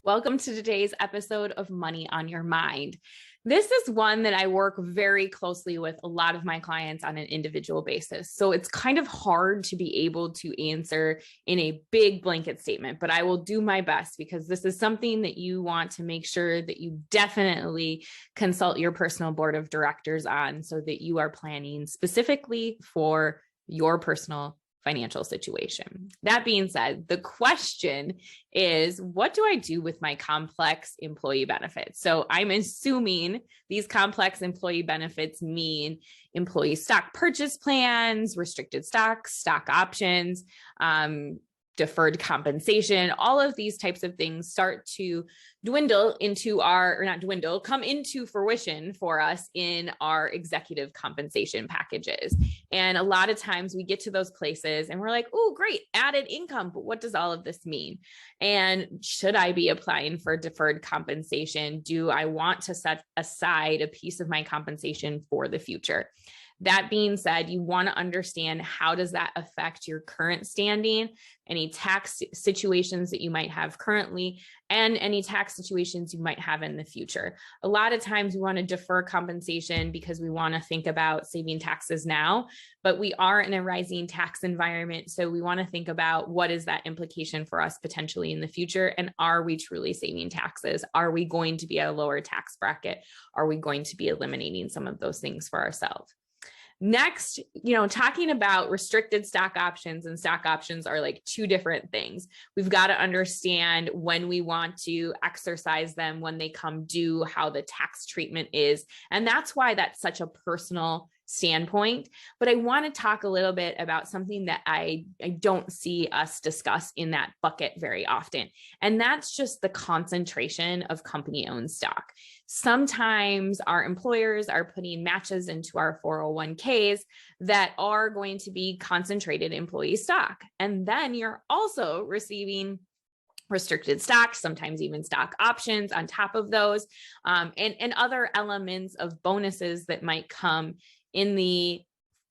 Welcome to today's episode of Money on Your Mind. This is one that I work very closely with a lot of my clients on an individual basis. So it's kind of hard to be able to answer in a big blanket statement, but I will do my best because this is something that you want to make sure that you definitely consult your personal board of directors on so that you are planning specifically for your personal financial situation. That being said, the question is, what do I do with my complex employee benefits? So I'm assuming these complex employee benefits mean employee stock purchase plans, restricted stocks, stock options, deferred compensation. All of these types of things start to dwindle into come into fruition for us in our executive compensation packages. And a lot of times we get to those places and we're like, oh, great, added income. But what does all of this mean? And should I be applying for deferred compensation? Do I want to set aside a piece of my compensation for the future? That being said, you want to understand how does that affect your current standing, any tax situations that you might have currently, and any tax situations you might have in the future. A lot of times we want to defer compensation because we want to think about saving taxes now, but we are in a rising tax environment. So we want to think about what is that implication for us potentially in the future? And are we truly saving taxes? Are we going to be at a lower tax bracket? Are we going to be eliminating some of those things for ourselves? Next, talking about restricted stock options and stock options are like two different things. We've got to understand when we want to exercise them, when they come due, how the tax treatment is. And that's why that's such a personal standpoint. But I want to talk a little bit about something that I don't see us discuss in that bucket very often. And that's just the concentration of company-owned stock. Sometimes our employers are putting matches into our 401ks that are going to be concentrated employee stock. And then you're also receiving restricted stocks, sometimes even stock options on top of those, and other elements of bonuses that might come in the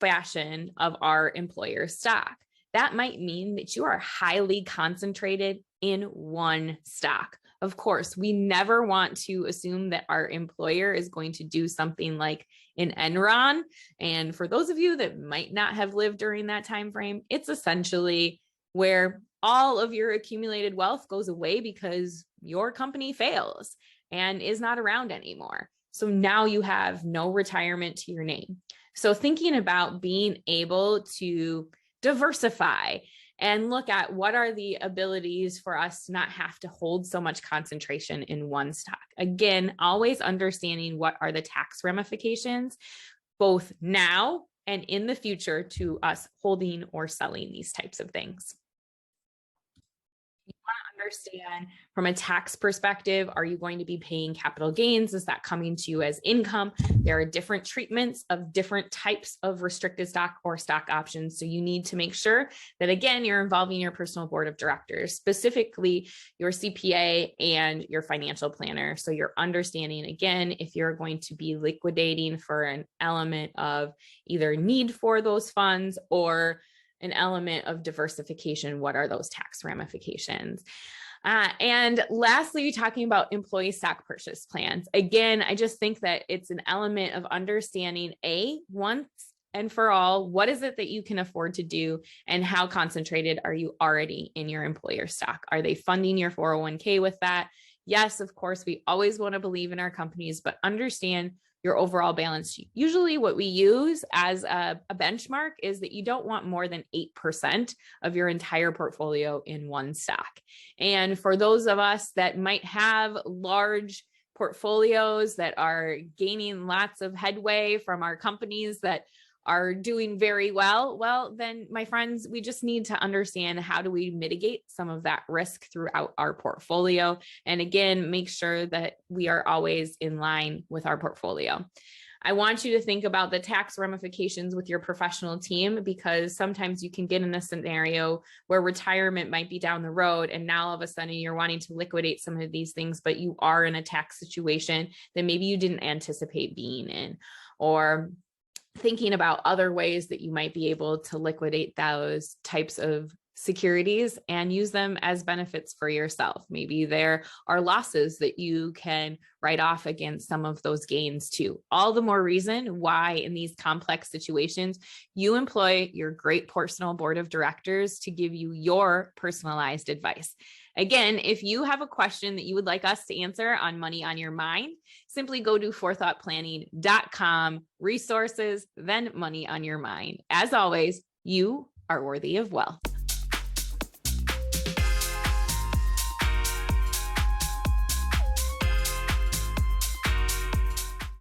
fashion of our employer stock. That might mean that you are highly concentrated in one stock. Of course, we never want to assume that our employer is going to do something like an Enron. And for those of you that might not have lived during that time frame, it's essentially where all of your accumulated wealth goes away because your company fails and is not around anymore. So now you have no retirement to your name. So thinking about being able to diversify and look at what are the abilities for us to not have to hold so much concentration in one stock. Again, always understanding what are the tax ramifications, both now and in the future, to us holding or selling these types of things. Understand from a tax perspective, are you going to be paying capital gains? Is that coming to you as income? There are different treatments of different types of restricted stock or stock options. So you need to make sure that, again, you're involving your personal board of directors, specifically your CPA and your financial planner. So you're understanding, again, if you're going to be liquidating for an element of either need for those funds or an element of diversification, what are those tax ramifications? And lastly, talking about employee stock purchase plans. Again, I just think that it's an element of understanding, once and for all, what is it that you can afford to do and how concentrated are you already in your employer stock? Are they funding your 401k with that? Yes, of course, we always want to believe in our companies, but understand your overall balance sheet. Usually what we use as a benchmark is that you don't want more than 8% of your entire portfolio in one stock. And for those of us that might have large portfolios that are gaining lots of headway from our companies that are doing very well, then my friends, we just need to understand how do we mitigate some of that risk throughout our portfolio. And again, make sure that we are always in line with our portfolio. I want you to think about the tax ramifications with your professional team, because sometimes you can get in a scenario where retirement might be down the road and now all of a sudden you're wanting to liquidate some of these things, but you are in a tax situation that maybe you didn't anticipate being in, or thinking about other ways that you might be able to liquidate those types of securities and use them as benefits for yourself. Maybe there are losses that you can write off against some of those gains too. All the more reason why in these complex situations, you employ your great personal board of directors to give you your personalized advice. Again, if you have a question that you would like us to answer on Money on Your Mind, simply go to forethoughtplanning.com, resources, then Money on Your Mind. As always, you are worthy of wealth.